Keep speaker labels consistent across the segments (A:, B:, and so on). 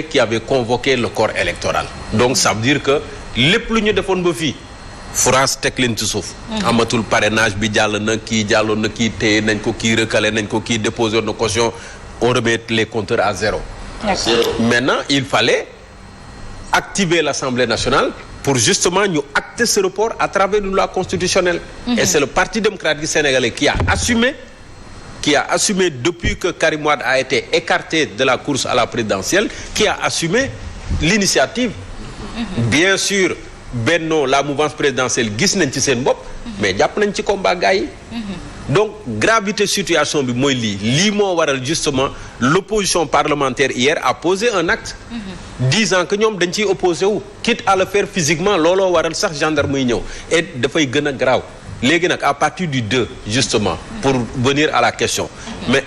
A: qui avait convoqué le corps électoral. Donc ça veut dire que lépp lu ñu defoon ba fii France teg leen ci suuf. amatul parrainage bi jàll na kii jàlloon na kii téye nañ ko kii recalé nañ ko kii déposé na caution on remet les compteurs à zéro. Maintenant il fallait activer l'Assemblée nationale pour justement ñu acter ce report à travers une loi constitutionnelle. Et c'est le Parti démocratique sénégalais qui a assumé depuis que Karim Wade a été écarté de la course à la présidentielle, qui a assumé l'initiative. Bien sûr, Benno, la mouvance présidentielle, gis nañ ci seen bopp, mais jàpp nañ ci combat gars yi. Donc gravité situation bi mooy lii moo waral justement l'opposition parlementaire hier a posé un acte disant que ñoom dañ ciy opposé wu quitte à le faire physiquement looloo waral sax gendarme yi ñëw et dafay gën a graaw léegi nag à partir du 2 justement pour venir à la question mais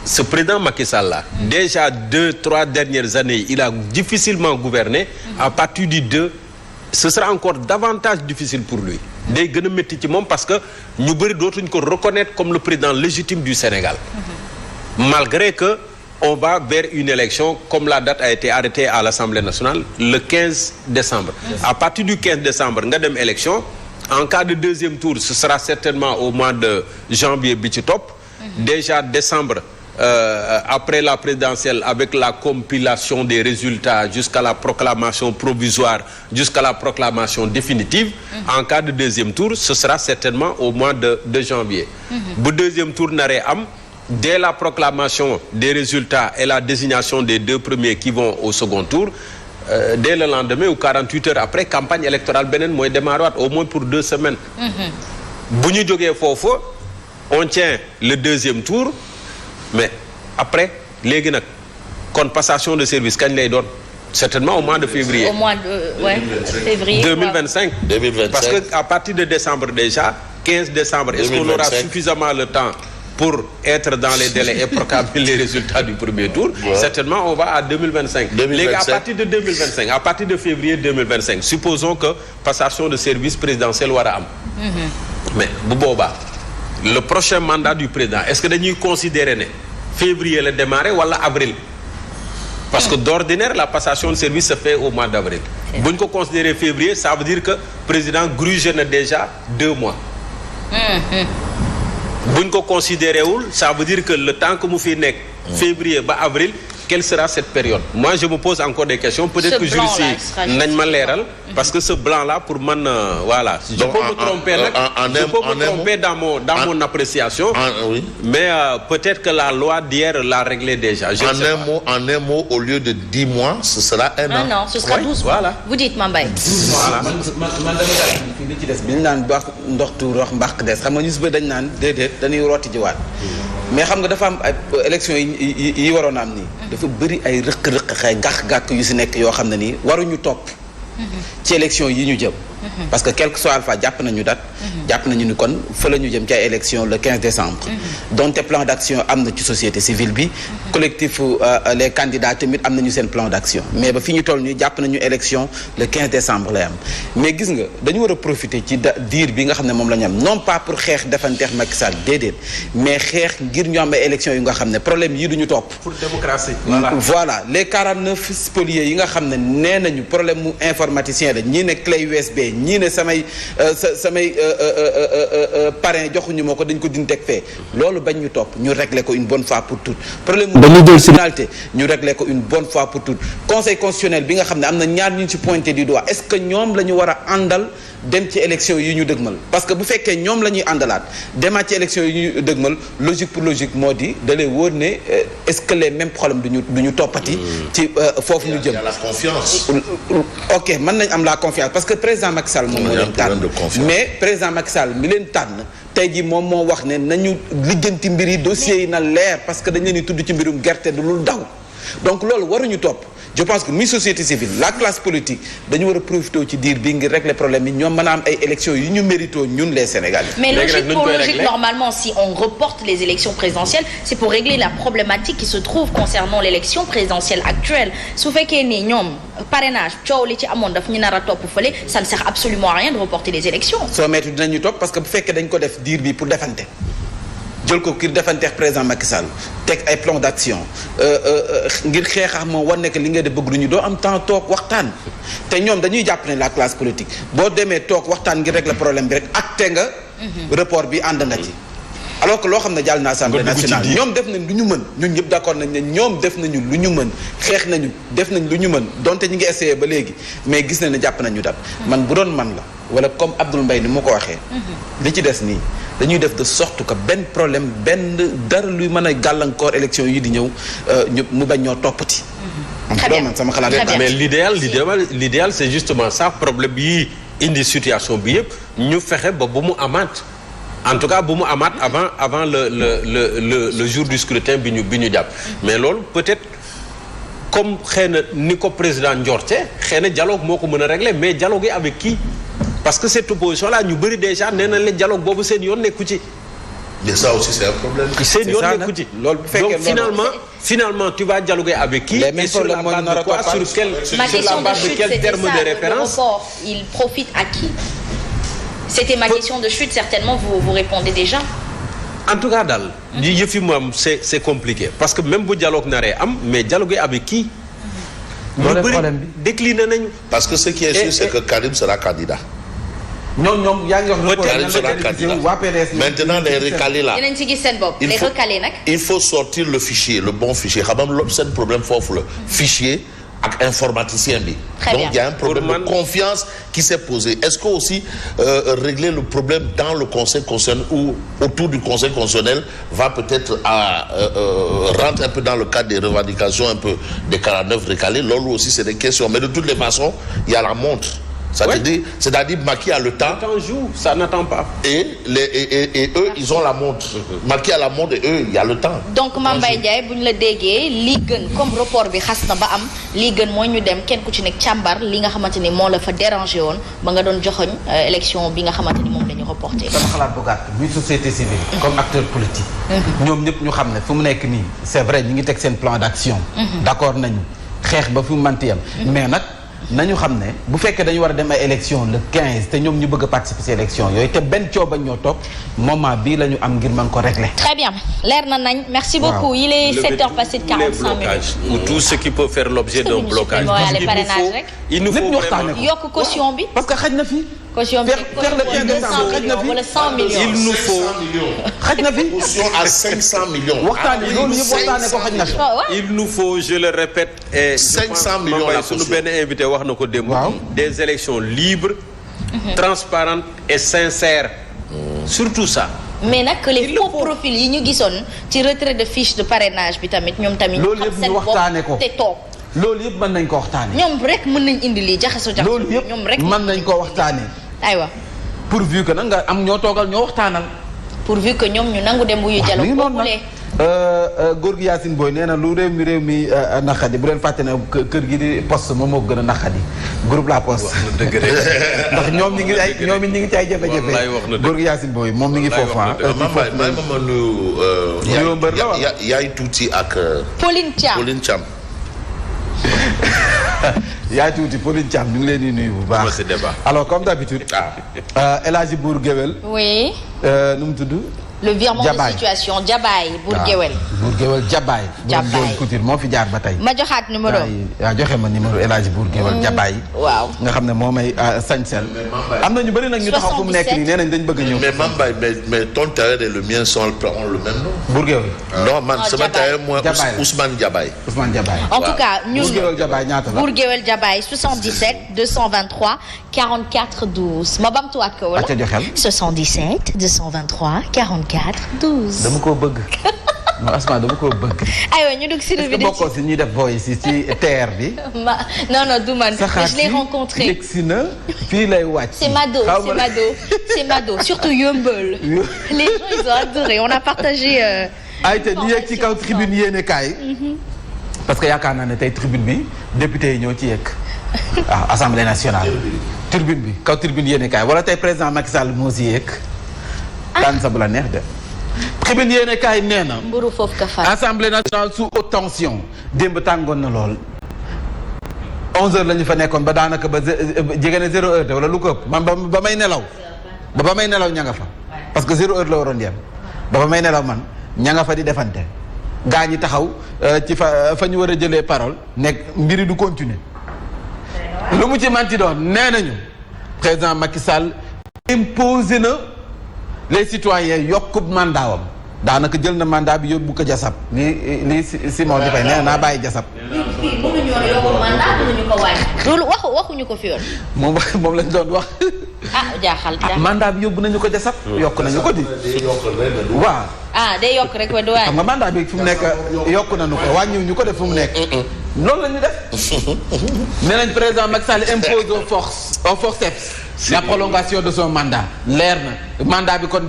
A: ce président Macky Sall là déjà 2-3 dernières années il a difficilement gouverné à partir du 2 ce sera encore davantage difficile pour lui day gën a métti ci moom parce que ñu bëri dootuñ ko reconnaître comme le président légitime du Sénégal malgré que on va vers une élection comme la date a été arrêtée à l'Assemblée nationale le 15 décembre à partir du 15 décembre nga dem élection en cas de deuxième tour ce sera certainement au mois de janvier bi ci topp déjà décembre après la présidentielle avec la compilation des résultats jusqu'à la proclamation provisoire jusqu'à la proclamation définitive en cas de deuxième tour ce sera certainement au mois de janvier bu deuxième tour naree am dès la proclamation des résultats et la désignation des 2 premiers qui vont au second tour dès le lendemain ou 48 heures après campagne électorale beneen mooy démarrer waat au moins pour 2 semaines bu ñu jógee foofu on tient le deuxième tour mais après léegi nag kon passation de service kañ lay doon certainement au mois de février.
B: Au mois de février
A: 2025.
B: 2025
A: parce que à partir de décembre déjà 15 décembre. est-ce qu'on aura suffisamment le temps pour être dans les délais et proclamer les résultats du premier tour. Certainement on va à 2025. léegi à partir de 2025 à partir de février 2025 supposons que passation de service présidentielle war a am. mais bu boobaa. le prochain mandat du président est-ce que dañuy considérer ne février la démarrer wala avril parce que d'ordinaire la passation de service se fait au mois d'avril bu ñu ko considérer février ça veut dire que président grugé na déjà 2 mois bu ñu ko considérer wul ça veut dire que le temps que mu fi nekk février ba avril quelle sera cette période moi je me pose encore des questions peut-être que juristes yi nañ ma leeral parce que ce blanc là pour man voilà je peux me tromper nag je peux me tromper dans mon appréciation mais peut-être que la loi d'hier l'a réglé déjà
C: en un mot au lieu de 10 mois ce sera un an
B: non ce sera 12 mois voilà vous dites Mbaye
D: voilà man dama daal fii li ci des bi ñu naan baax ndox tuur wax mbaq des xam nga ñu si ba dañ naan déedéet dañuy rooti jiwaat mais xam nga dafa am ay élection yi waroon a am nii dafa bëri ay rëq-rëq xëy gàkk-gàkk yu si nekk yoo xam ne nii waruñu topp ci élection yi ñu jëm parce que quel que soit alpha jàpp nañu date jàpp nañu ni kon fa la ñu jëm ci ay élection le 15 décembre donte plan d'action am na ci société civile bi collectif les candidats tamit am nañu seen plan d'action mais ba fi ñu toll nii jàpp nañu élection le 15 décembre lay am mais gis nga dañu war a profiter ci diir bi nga xam ne moom la ñu am non pas pour xeex defanteex Macky Sall déedéet mais xeex ngir ñu am ay élection yu nga xam ne problème yi duñu topp
A: pour démocratie
D: voilà les 49 spoliés yi nga xam ne nee nañu problème mu informaticien la ñii ne clé USB ñii ne samay parrain joxuñu ma ko dañ ko din teg fee loolu bañ ñu topp ñu régler ko une bonne fois pour toutes problème dañu jël finalité ñu régler ko une bonne fois pour toutes conseil constitutionnel bi nga xam ne am na ñaar ñu ci pointé du doigt est-ce que ñoom la ñu war a àndal dem ci élection yi ñu dëgmal parce que bu fekkee ñoom la ñuy àndalaat demaat ci élection yi ñu dëgmal logique pour logique moo di da lay wóor ne est-ce que les mêmes problèmes duñu toppati ci foofu ñu jëm
C: la confiance
D: ok mën nañ am la confiance parce que président Macky Sall moom moo leen tànn mais président Macky Sall mi leen tànn tey jii moom moo wax ne nañu lijjanti mbir yi dossiers yi na leer parce que dañ leen di tudd ci mbirum gerte du lu daw donc loolu waruñu topp je pense que mi société civile la classe politique dañu war a profiter ci diir bi ngir régler problème yi ñoom mën a am ay élections yu ñu mérito ñun les Sénégalais.
B: mais logique normalement si on reporte les élections présidentielles c'est pour régler la problématique qui se trouve concernant l'élection présidentielle actuelle su fekkee ni ñoom parrainage coow li ci amoon daf ñu nar a topp fële ça ne sert absolument à rien de reporter les élections.
D: soo metti dinañu topp parce que bu fekkee dañ ko def diir bi pour defante jël ko kii defanteex président Macky Sall teg ay plan d'action ngir xeexax moom war nekk li nga de bëgg lu ñu doo am temps toog waxtaan te ñoom dañuy jàpp ne la classe politique boo demee toog waxtaan ngir régler problème bi rek acté nga report bi ànd nga ci alors que loo xam ne jàll na assemblée nationale ñoom def nañ lu ñu mën ñun ñëpp d'accord nañ ne ñoom def nañu lu ñu mën xeex nañu def nañ lu ñu mën donte ñu ngi essayé ba léegi mais gis nañ ne jàpp nañu dat man bu doon man la wala comme Abdoul Mbaye ni mu ko waxee li ci des nii dañuy def de sorte que benn problème benn dara luy mën a gàllankoor élection yi di ñëw ñu mu bañ ñoo toppati man sama xalaat
A: mais l'idéal c'est justement ça problème yi indi situation bi yëpp ñu fexe ba bu mu amaat en tout cas bu mu amaat avant le jour du scrutin bi ñu jàpp mais loolu peut-être comme xëy na ni ko président njorte xëy na dialogue moo ko mën a régler mais dialogue yi avec qui parce que cette opposition là ñu bëri déjà nee na leen dialogue boobu seen yoon nekku ci.
C: mais ça aussi c'est un problème.
A: seen yoon nekku ci loolu bu fekkee donc finalement tu vas dialoguer avec qui et sur la base de quoi sur quel terme de référence.
B: Le report, il profite à qui? C'était ma question de chute, certainement vous répondez déjà.
A: En tout cas daal yëf yi moom c'est compliqué parce que même bu dialogue naree am mais dialoguer avec qui.
D: loolu
A: bëri décliné nañu.
C: parce que ce qui est sûr c'est que Karim sera candidat.
D: ñoom yaa ngi wax
C: Karim sera candidat maintenant les recalés là.
B: dinañ ci gis seen bopp les recalés nag.
C: il faut sortir le fichier le bon fichier xam nga seen problème foofu la fichier. ak informaticien bi. Donc il y a un problème de confiance qui s'est posé. Est-ce que aussi régler le problème dans le conseil constitutionnel ou autour du conseil constitutionnel va peut-être rentrer un peu dans le cadre des revendications un peu des 49 recalés. Loolu aussi c'est des questions mais de toutes les façons il y a la montre. C'est-à-dire Macky a le temps.
A: Le temps joue, ça n'attend pas.
C: Et eux ils ont la montre. Macky a la montre et eux il y a le temps.
B: Donc Mame Mbaye Ndiaye bu ñu la déggee li gën comme report bi xas na ba am li gën mooy ñu dem kenn ku ci nekk càmbar li nga xamante ni moo la fa dérangé woon ba nga doon joxoñ élection bi nga xamante ni moom la ñu reporté.
D: sama xalaat bu gàtt muy société civile. comme acteur politique. ñoom ñëpp ñu xam ne fu mu nekk nii c'est vrai ñu ngi teg seen plan d'action. d'accord nañu xeex ba fu mu mënti yam mais nag. nañu xam ne bu fekkee dañu war a dem ay élection le 15 te ñoom ñu bëgg a participer ci élection yooyu te benn coow bañ ñoo topp moment bii la ñu am ngir mën ko régler.
B: Très bien leer na nañ merci beaucoup. Il est 7h passé de 45 minutes.
A: ou tout ce qui peut faire l'objet d'un blocage.
B: il nous faut vraiment yokk caution bi.
D: parce que xaj na fi.
B: caution bi wala 100 millions.
A: il nous faut
D: xaj na fi.
C: caution à 500 millions.
D: waxtaanee loolu yëpp waxtaanee ko xaj na fi.
A: il nous faut je le répète.
C: 500 millions la
A: sunu benn invité wax na ko démb. des élections libres. transparentes et sincères. surtout ça.
B: mais nag que les faux profils yi ñu gisoon ci retrait de fiche de parrainage bi tamit ñoom tamit.
D: loolu yëpp ñu waxtaanee ko
B: te toog.
D: loolu yëpp mën nañ ko waxtaanee.
B: ñoom rek mën nañ indi lii jaxasoo
D: loolu yëpp
B: ñoom rek
D: mën nañ ko waxtaanee.
B: aywa.
D: pourvu que nag nga am ñoo toogal ñoo waxtaanal.
B: pourvu que ñoom ñu nangu dem wuyu dialogue boobulee.
D: góor gi Yacine Boy nee na lu réew mi naqadi bu leen fàtte ne kër gi di poste moom moo gën a naqadi groupe La Poste. ndax ñoom ñi ngi ci ay jafe-jafe. góor gi Yacine Boy moom mi ngi foofu ah.
C: may ma nuyu.
D: mbër la waaw
C: yaay tuuti ak.
B: Pauline
C: Thiam.
D: yaay tuuti Pauline Thiam ñu ngi leen di nuyu bu baax. alors comme d'habitude. El Hadji Bour Guéweul.
B: oui.
D: nu mu tudd.
B: le virement de situation Jabaay Bour Guéweul.
D: Bour Guéweul Jabaay.
B: Jabaay
D: Couture moo fi jaar ba tey.
B: ma joxaat numéro.
D: waaw joxe ma numéro El Hadji Bour Guéweul Jabaay.
B: waaw
D: nga xam ne moo may sañsel. am na ñu bëri nag ñu taxaw fu mu nekk nii nee nañ dañ bëgg a ñëw.
C: mais Mame Mbaye mais ton tailleur et le mien ont le même nom.
D: Bour Guéweul.
C: non man sama tailleur mooy Ousmane Jabaay.
B: en tout cas ñun
D: Bour Guéweul Jabaay ñaata la.
B: Bour Guéweul Jabaay 77 223 44 12 ma bamtuwaat ko wala. 77 223 44 12.
D: dama koo bëgg. non Asma dama koo bëgg.
B: aywa ñu dugg si revue de titre.
D: bokkoo si ñuy def boy si TR bi.
B: non du man. je l'ai rencontré.
D: yegg si na fii lay wàcc.
B: c'est Mado surtout Yeumbeul. les gens ils ont adoré on a partagé.
D: ayca ñu yegg ci kaw tribune yéene kaay. parce que yaakaar naa ne tey tribune bi député yi ñoo ci yegg. waaw assemblée nationale. tribune bi kaw tribune yéene kaay wala tey président Macky Sall moo si yegg. tànn sa bu la neex de. tribune yéene kaay nee na.
B: mburu foofu ka fa.
D: assemblée nationale sous haute tension. démb tàngoon na lool. 11h la ñu fa nekkoon ba daanaka ba jege na 0h de wala lu ko ëpp man ba may nelaw. ba may nelaw ña nga fa. parce que 0h la waroon yem. ba may nelaw man ña nga fa di defante gaa ñi taxaw ci fa ñu war a jëlee parole nekk mbiri du continuer lu mu ci manti doon nee nañu président Macky Sall imposé na les citoyens yokku mandaawam daanaka jël na mandat bi yóbbu ko jasab li Simon di fay nee naa bàyyi jasab.
B: mënuñu woon yokku mandat mënuñu ko wàññi. loolu waxuñu ko fi yoon.
D: moom lañ doon wax.
B: jaaxal.
D: mandat bi yóbbu nañu ko jasab. yokk nañu ko di. waaw.
B: day yokk rek wa du wàññi.
D: xam nga mandat bi fu mu nekk yokk nañu ko wàññiwuñu ko def fu mu nekk. loolu la ñu def. nee nañ président Macky Sall impose aux forceps la prolongation de son mandat leer na mandat bi kon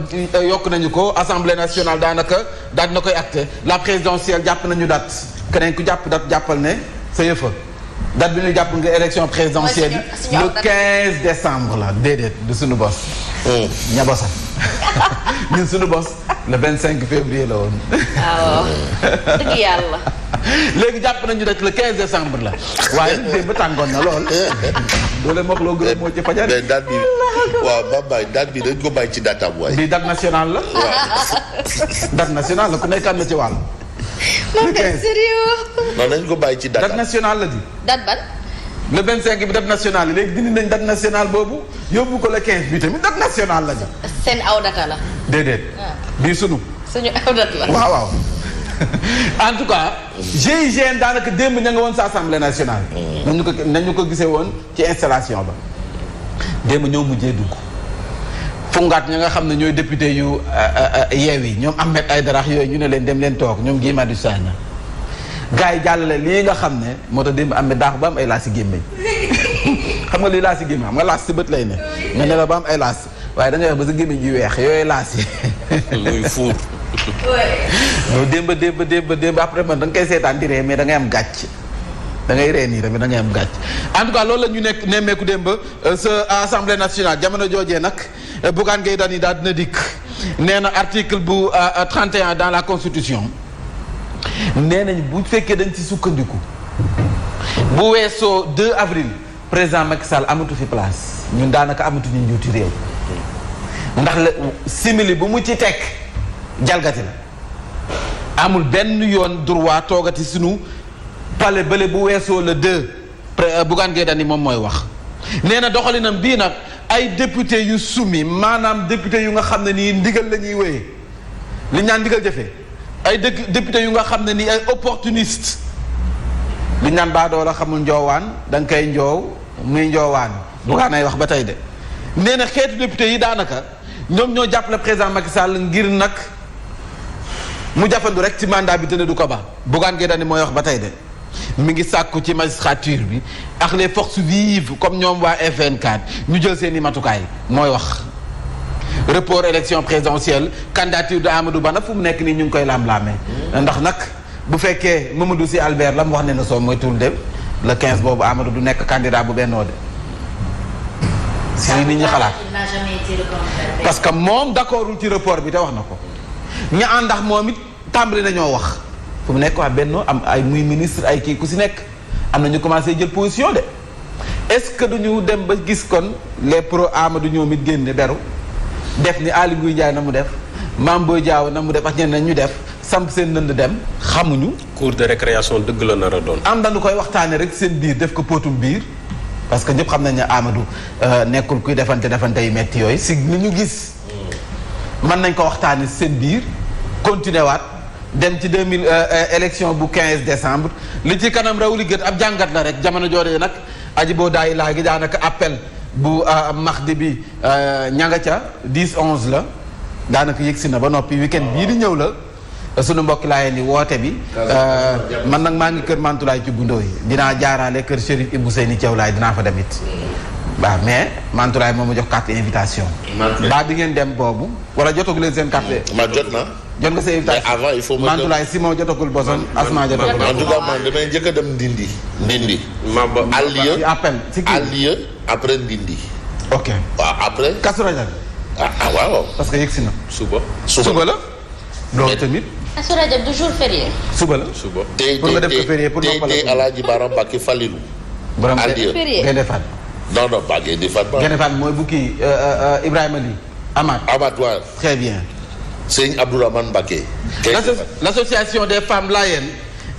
D: yokk nañu ko assemblée nationale daanaka daal dina koy acté la présidentielle jàpp nañu date keneen ku jàpp date jàppal ne sa yëfa date bi ñu jàpp nga élection présidentielle le 15 décembre la déedéet du suñu bos. ña bosa ñun suñu bos le 25 février la woon.
B: waaw dëgg yàlla.
D: léegi jàpp nañu rek le 15 décembre la waaye démb tàngoon na lool. doole moom loo gën moo ci fajar.
C: mais date bi waaw Bambaye date bi dañ ko bàyyi ci date am waay.
D: bii date nationale la. date nationale la ku nekk am na ci wàll.
B: non mais sérieux.
C: non nañ ko bàyyi ci date am.
D: date nationale la di.
B: date ban.
D: le 25 bi date nationale la léegi dindi nañ date nationale boobu yóbbu ko le 15 bi tamit date nationale la di.
B: seen aw data la.
D: déedéet. bii sunu.
B: suñu aw data la.
D: waaw. en tout cas GIGN daanaka démb ña nga woon sa assemblée nationale. nañu ko gisee woon ci installation ba. démb ñoo mujjee dugg. fungaat ña nga xam ne ñooy député yu Yewwi ñoom Ahmed Aïdara yooyu ñu ne leen dem leen toog ñoom Guy Marius Sagna gars yi jàllale lii nga xam ne moo tax démb Ahmed daax ba am ay laas si gémmeñ xam nga lii laas si gémmeñ xam nga laas si bët lay ne nga ne la ba am ay laas waaye da ngay wax ba sa gémmeñ yu weex yooyu laas yi
A: muy fuur.
D: non démb après man da nga koy seetaan di ree mais da ngay am gàcc da ngay ree nii rek mais da ngay am gàcc en tout cas loolu la ñu nekk nemmeeku démb sa assemblée nationale jamono joojee nag Bougane Gueye Dany daal dina dikk nee na article bu 31 dans la constitution nee nañ bu fekkee dañ ci sukkandiku bu weesoo 2 avril président Macky Sall amatu fi place ñun daanaka amatuñu njiitu réew ndax la simili bu mu ci teg jalgati la amul benn yoon droit toogati sunu palais bële bu weesoo le 2 Bougane Gueye Dany moom mooy wax nee na doxalinam bii nag ay député yu soumis maanaam député yu nga xam ne nii ndigal la ñuy wéyee li ñu naan ndigal jëfee ay député yu nga xam ne nii ay opportuniste li ñu naan baadoo la xamul njoowaan da nga koy njoow muy njoowaan Bougane ay wax ba tey de nee na xeetu député yi daanaka ñoom ñoo jàppale président Macky Sall ngir nag mu jàppandu rek ci mandat bi te ne du ko ba Bougane Gueye Dany mooy wax ba tey de mi ngi sàkku ci magistrature bi ak les forces vives comme ñoom waa F24 ñu jël seen i matukaay mooy wax report élection présidentielle candidature de Amadou Ba nag fu mu nekk nii ñu ngi koy laam-laamee ndax nag bu fekkee Mamadou Sy Albert la mu wax ne na soo moytuwul dem le 15 boobu Amadou du nekk candidat bu bennoo de si nit ñi xalaat parce que moom d'accordul ci report bi te wax na ko ña àndax moom it tàmbali nañoo wax fu mu nekk wax bennoo am ay muy ministre ay kii ku si nekk am na ñu commencé jël position de est-ce que duñu dem ba gis kon les pro Amadou ñoom it génne beru def ni Aly Ngouille Ndiaye na mu def Mame Boye Diao na mu def ak ñeneen ñu def samp seen nënd dem xamuñu.
A: cours de récréation dëgg la nar a doon.
D: am dañu koy waxtaane rek seen biir def ko póotum biir parce que ñëpp xam nañ ne Amadou nekkul kuy defante yu metti yooyu si ni ñu gis. mën nañ ko waxtaane seen biir continuer waat dem ci 2000 élection bu 15 décembre li ci kanam raw li gët ab jàngat la rek jamono jooree nag aji boo daay laa gi daanaka appel bu Mahdi bi ña nga ca 10-11 la daanaka yëgsi na ba noppi weekend bii di ñëw la sunu mbokki laayeen ni woote bi man nag maa ngi kër Mantulaay ci Bundoo yi dinaa jaaraale kër Chérif Ibou Seyni Thiaw laay dinaa fa demit waaw mais Mantulaay moom ma jox carte invitation baa di ngeen dem boobu wala jotagu leen seen carte
C: ma jot na
D: jot nga sa invitation
C: mais avant il faut
D: Mantulaay Simon jotagul boson Asma jotagul
C: en tout cas man damay njëkk a dem Ndindi Alieu
D: appel si kii
C: Alieu après Ndindi
D: ok
C: waaw après
D: Kazu Rajab
C: waaw
D: parce que yëgsi na suba la loolu tamit
B: Kazu Rajab du jour férié.
D: suba la pour nga def ko férié pour
C: tey Alaaji Bara Mbacké Falilou
D: borom
C: Alieu
D: Gaynde Fatma
C: non pas Gaynde Fatma
D: Gaynde Fatma mooy bu kii Ibrahima Ly Amath
C: waaw
D: très bien
C: Sëñ Abdourahmane Mbacké.
D: l'association des femmes Layènes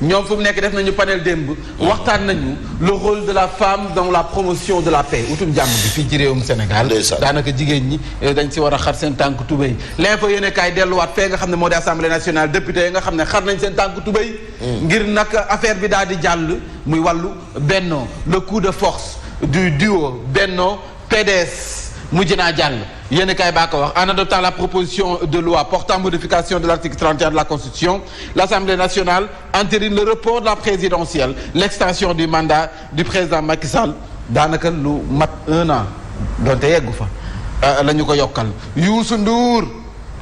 D: ñoom fu mu nekk def nañu panel démb waxtaan nañu le rôle de la femme dans la promotion de la paix utum jàmm bi fii ci réewum Sénégal daanaka jigéen ñi dañ si war a xar seen tànk tubéy l'info yéene kaay delluwaat fee nga xam ne moo di assemblée nationale député yi nga xam ne xar nañ seen tànk tubéy ngir nag affaire bi daal di jàll muy wàllu Benno le coup de force du duo Benno PDS mujj naa jàll yéen kaay baa ko wax en adoptant la proposition de loi portant modification de l'article 31 de la Constitution l'Assemblée nationale entérine le report de la présidentielle l'extension du mandat du président Macky Sall daanaka lu mat 1 an donte yeggu fa la ñu ko yokkal Youssou Ndour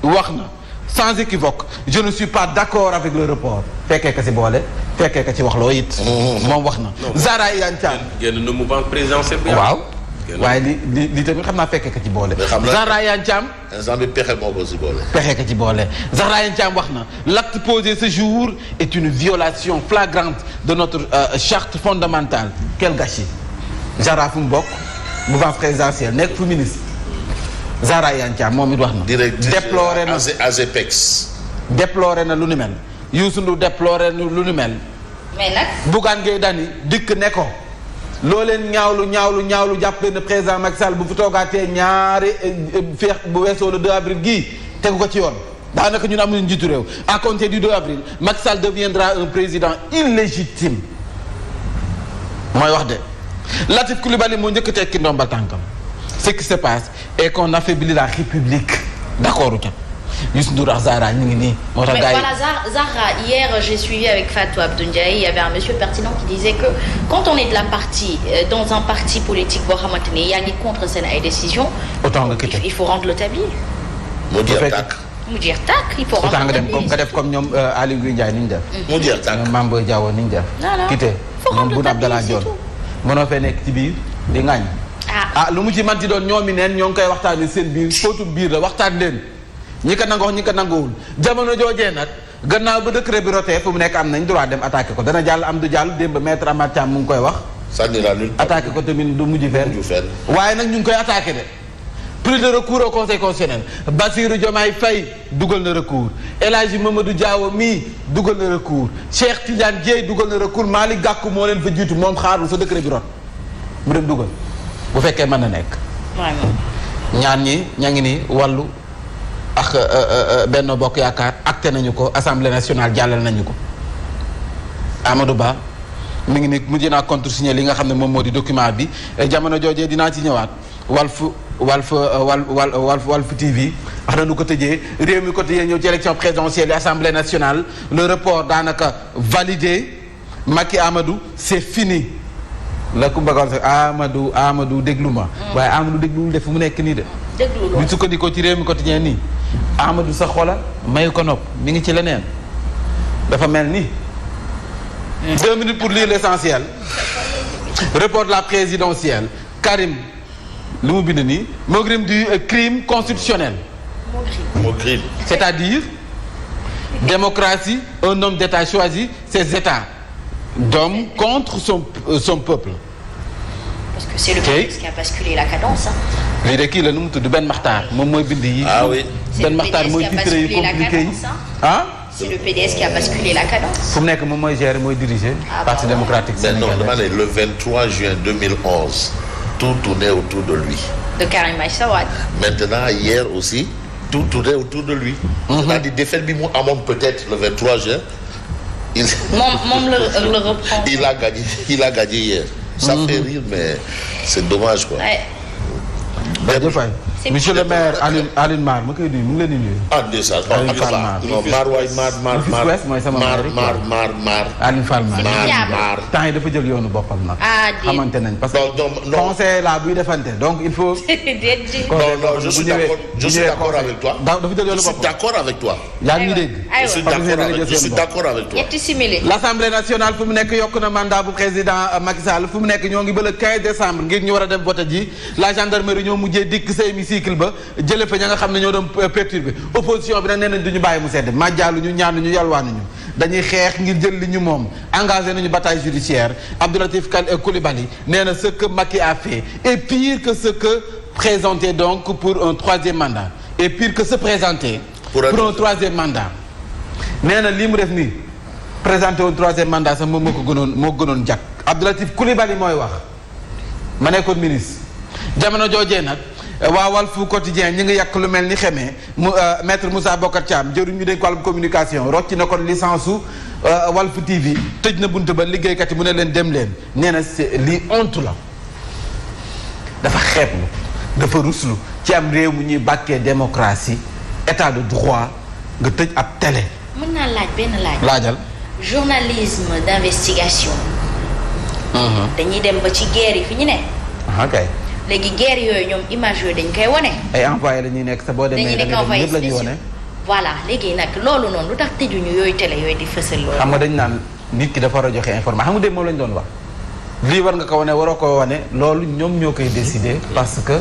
D: wax na sans équivoque je ne suis pas d'accord avec le report fekkee ka ci boole fekkee ka ci wax loo it moom wax na Zahra Iyane Thiam
A: génn na mouvement présidentiel
D: waaw waaye li tamit xam naa fekkee ka ci boole. Zahra Iyane Thiam.
C: instant bi pexe moo ko ci boole.
D: pexe ka ci boole Zahra Iyane Thiam wax na l'acte posé ce jour est une violation flagrante de notre charte fondamentale. Quel gâchis. Zahra fu mu bokk mouvance présidentielle nekk fu ministre Zahra Iyane Thiam moom it wax na. déploré na
C: ASEPEX.
D: déploré na lu ni mel. Youssou Ndour déploré na lu ni mel.
B: mais nag.
D: Bougane Gueye Dany dikk ne ko. loo leen ñaawlu jàppale ne président Macky Sall bu fi toogaatee ñaari feex bu weesoo le 2 avril gii tegu ko ci yoon daanaka ñun am nañu njiitu réew à compter du 2 avril Macky Sall deviendra un président illégitime mooy wax de Latif Coulibaly moo njëkk tekki ndombal tànkam ce qui se passe est qu'on affaiblit la République d'accord ca Youssou Ndour ak Zahra ñu ngi nii moo tax gars yi
B: voilà Zahra hier j'ai suivi avec Fatou Abdou Ndiaye il y avait un monsieur pertinent qui disait que quand on est de la partie dans un parti politique boo xamante ni yaa ngi contre seen ay décisions
D: autant nga quitté
B: il faut rendre le tablier
C: mu jeex tàkk
B: mu jeex tàkk il faut rendre le tablier
D: nga def comme ñoom Aly Ngouille Ndiaye ni ñu def
C: mu jeex tàkk
D: ñoom Mame Boye Diao ni ñu def quitté ñoom Boun Abdallah Dionne mënoo fee nekk ci biir di ŋaañ lu mu ci manti doon ñoomi neen ñoo ngi koy waxtaani seen biir fóotu biir la waxtaan leen ñi ko nangoo ñi ko nanguwul jamono joojee nag gannaaw ba décret bi rotee fu mu nekk am nañ droit dem attaqué ko dana jàll am du jàll démb maître Amath Thiam mu ngi koy wax
C: sànni la lutte
D: attaqué ko tamit du mujj fenn waaye nag ñu ngi koy attaqué de plus de recours au conseil constitutionnel Bassirou Diomaye Faye dugal na recours El Hadji Mamadou Diawo mii dugal na recours Cheikh Tidiane Dièye dugal na recours Malick Gakou moo leen fa jiitu moom xaarul sa décret bi rot mu dem dugal bu fekkee mën na nekk ñaan ñi ña ngi ni wàllu ak Benno Bokk Yaakaar acté nañu ko assemblée nationale jàllal nañu ko Amadou Ba mi ngi ni mujj naa contresigné li nga xam ne moom moo di document bi jamono joojee dinaa ci ñëwaat Walf TV wax na nu ko tëjee réew mi ko tëjee ñëw ci élection présidentielle yi assemblée nationale le report daanaka validé Macky Amadou c'est fini la ku bëggoon sax Amadou déglu ma waaye Amadou dégluwul def fu mu nekk nii de bu sukkandikoo ci réew mi quotidien nii Amadou sa xola mayu ko nopp mi ngi ci leneen dafa mel ni 2 minutes pour lire l'essentiel report de la présidentielle Karim lu mu bind nii Mogrim du crime constitutionnel
C: Mogrim
D: c'est-à-dire démocratie un homme d'État choisit ses États d'homme contre son peuple
B: parce que c'est le PDS qui a basculé la cadence
D: lii de kii la nu mu tudd Ben Makhtar moom mooy bind yi
C: oui
D: Ben Makhtar mooy titre yi compliqué yi
B: c'est le PDS qui a basculé la cadence
D: fu mu nekk moom mooy gérer mooy diriger parti démocratique sénégalais
C: non dama ne le 23 juin 2011 tout tournait autour de lui
B: de Karim Meïssa Wade
C: maintenant hier aussi tout tournait autour de lui c'est-à-dire défaite bi mu amoon peut-être le 23 juin
B: moom le reprend
C: il a gagné hier ça fait rire mais c'est dommage quoi
D: monsieur le maire Alioune Mar ma koy nuyu mu ngi leen di nuyu.
C: ndeysaan Mar waay Mar
D: Alioune Fall Mar temps yi dafa jël yoonu boppam nag. xamante nañ parce que conseil la buy defante donc il faut.
C: non je suis d'accord avec toi.
D: dafa jël yoonu boppam
C: je suis d'accord avec toi.
D: yaa ngi dégg.
C: je suis d'accord avec toi.
D: l'Assemblée nationale fu mu nekk yokk na mandat bu président Macky Sall fu mu nekk ñoo ngi ba le 15 décembre ngir ñu war a dem vote ji la gendarmerie ñoo mujjee dikk sa hémicycle ba jële fa ña nga xam ne ñoo doon perturbé opposition bi nag nee nañ duñu bàyyi mu sedd majjaaluñu ñaanuñu yalwaanuñu dañuy xeex ngir jël li ñu moom engagé nañu bataille judiciaire Abdoulatif Coulibaly nee na ce que Macky a fait est pire que ce que présenté donc pour un 3e mandat et pire que se présenter pour un troisième mandat. nee na lii mu def nii présenté woon troisième mandat sax moom moo gënoon jàkk. Abdou Latif Coulibaly mooy wax ma nekkoon ministre jamono joojee nag waa Walf Quotidien ñi ngi yàq lu mel ni xemee maître Moussa Bocar Thiam jëruñ ñu dénk wàllum communication rocci na kon licence su Walf TV tëj na bunt ba liggéeykat yi mu ne leen dem leen nee na lii honte la dafa xeeblu dafa ruslu ci am réew mu ñuy bàkkee démocratie état de droit nga tëj ab télé.
B: mën naa laaj benn laaj.
D: laajal.
B: journalisme d'investigation. dañuy dem ba ci guerre yi fi ñu ne.
D: kay.
B: léegi guerre yooyu ñoom image yooyu dañ koy wane.
D: ay envoyé la ñuy nekk sa boo demee da nga dem ñëpp la ñuy wane.
B: voilà léegi nag loolu noonu lu tax tëjuñu yooyu télé yooyu di fësal loolu.
D: xam nga dañ naan nit ki dafa war a joxe information xam nga dem moom lañ doon wax. lii war nga ko wane waroo ko wane loolu ñoom ñoo koy décider parce que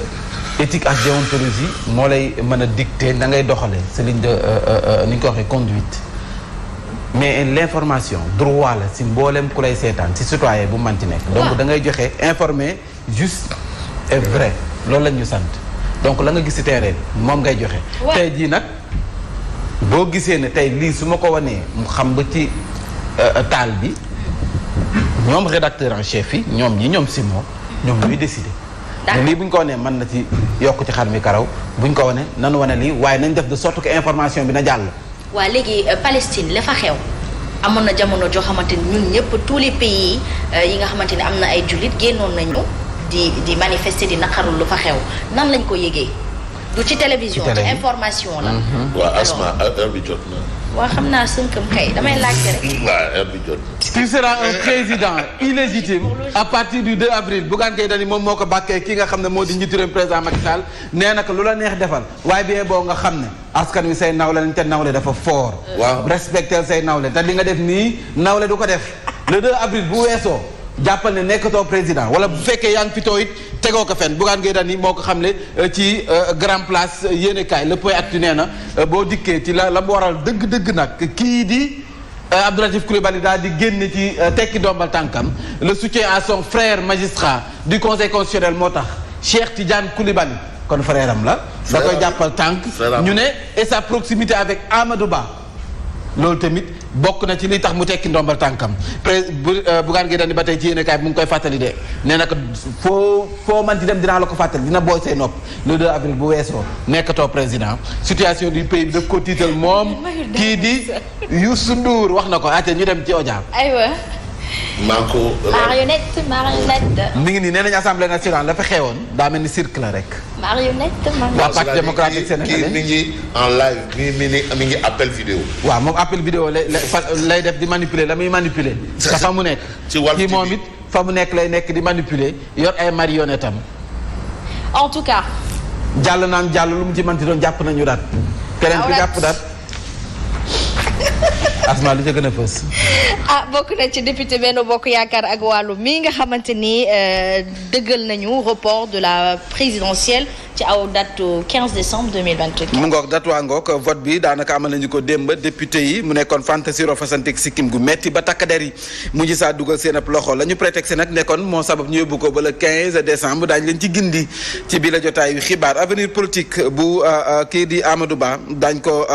D: éthique ak déontologie moo lay mën a dicter na ngay doxalee sa ligne de ni ñu ko waxee conduite mais l'information droit la si mboolem ku lay seetaan si citoyen bu manti nekk. donc da ngay joxe informer juste et vrai loolu lañ ñu sant donc la nga gis si terrain bi moom ngay joxe. tey jii nag boo gisee ne tey lii su ma ko wanee mu xam ba ci taal bi. ñoom rédacteur en chef yi ñoom Simon ñoom ñuy décider. te lii bu ñu ko wanee mën na ci yokk ci xar mi karaw bu ñu ko wane nanu wane lii waaye nañ def de sorte que information bi na jàll.
B: waa léegi Palestine la fa xew amoon na jamono joo xamante ni ñun ñëpp tous les pays yi nga xamante ni am na ay jullit génnoon nañu di manifester di naqarul lu fa xew nan lañ ko yëgee. du ci télévision ci information la.
C: waaw Asma heure bi jot na.
B: waa xam naa sënkam kay damay laajte rek.
C: waaw heure bi jot na.
D: tu seras un président illégitime à partir du 2 avril Bougane Gueye Dany moom moo ko bàkkee ki nga xam ne moo di njiitu réew président Macky Sall nee na ko lu la neex defal waaye bien boo nga xam ne askan wi say nawle lañ te nawle dafa fort.
C: waaw
D: respecter say nawle te li nga def nii nawle du ko def le 2 avril bu weesoo. jàppal ne nekkatoo président wala bu fekkee yaa ngi fi too it tegoo ko fenn Bougane Gueye Dany moo ko xamle ci grand place yéenekaay Le Point Actu nee na boo dikkee ci la mu waral dëgg-dëgg nag kii di Abdou Latif Coulibaly daal di génn ci tekki ndombal tànkam le soutien à son frère magistrat du conseil constitutionnel moo tax Cheikh Tidiane Coulibaly kon frère am la da koy jàppal tànk ñu ne et sa proximité avec Amadou Ba loolu tamit bokk na ci li tax mu tekki ndombal tànkam Bougane Gueye Dany ba tey ci yéenekaay bi mu ngi koy fàttali de nee na ko foo man ci dem dinaa la ko fàttali dina booy say nopp le 2 avril bu weesoo nekkatoo président situation du pays bi daf ko tiital moom kii di Youssou Ndour wax na ko ate ñu dem ci audience
B: aywa
C: Manko
B: marionnette
D: mi ngi nii nee nañu assemblée nationale la fa xewoon daa mel ni cirque la rek
B: marionnette
D: waa parti démocratique sénégalais
C: mi ngi en live mi ngi appel vidéo
D: waaw moom appel vidéo lay def di manipuler la muy manipuler te fa mu nekk kii moom it fa mu nekk lay nekk di manipuler yor ay marionnette am
B: en tout cas
D: jàll naan jàll lu mu ci manti doon jàpp nañu daat keneen ku jàpp daat Asma lu ca gën a fës.
B: bokk na ci député Benno Bokk Yaakaar ak wàllu mi nga xamante ni dëggal nañu report de la présidentielle ci aw date 15 décembre 2024.
D: mu ngoog date waa ngoog vote bi daanaka amal nañu ko démb député yi mu nekkoon fantasi ro fasantik sikkim gu metti ba takk der yi mujj saa dugal seen ab loxo la ñu prétexte nag nekkoon moo sabab ñu yóbbu ko ba le 15 décembre daañu leen ci gindi ci bi la jotaayu xibaar avenir politique bu kii di Amadou Ba daañ ko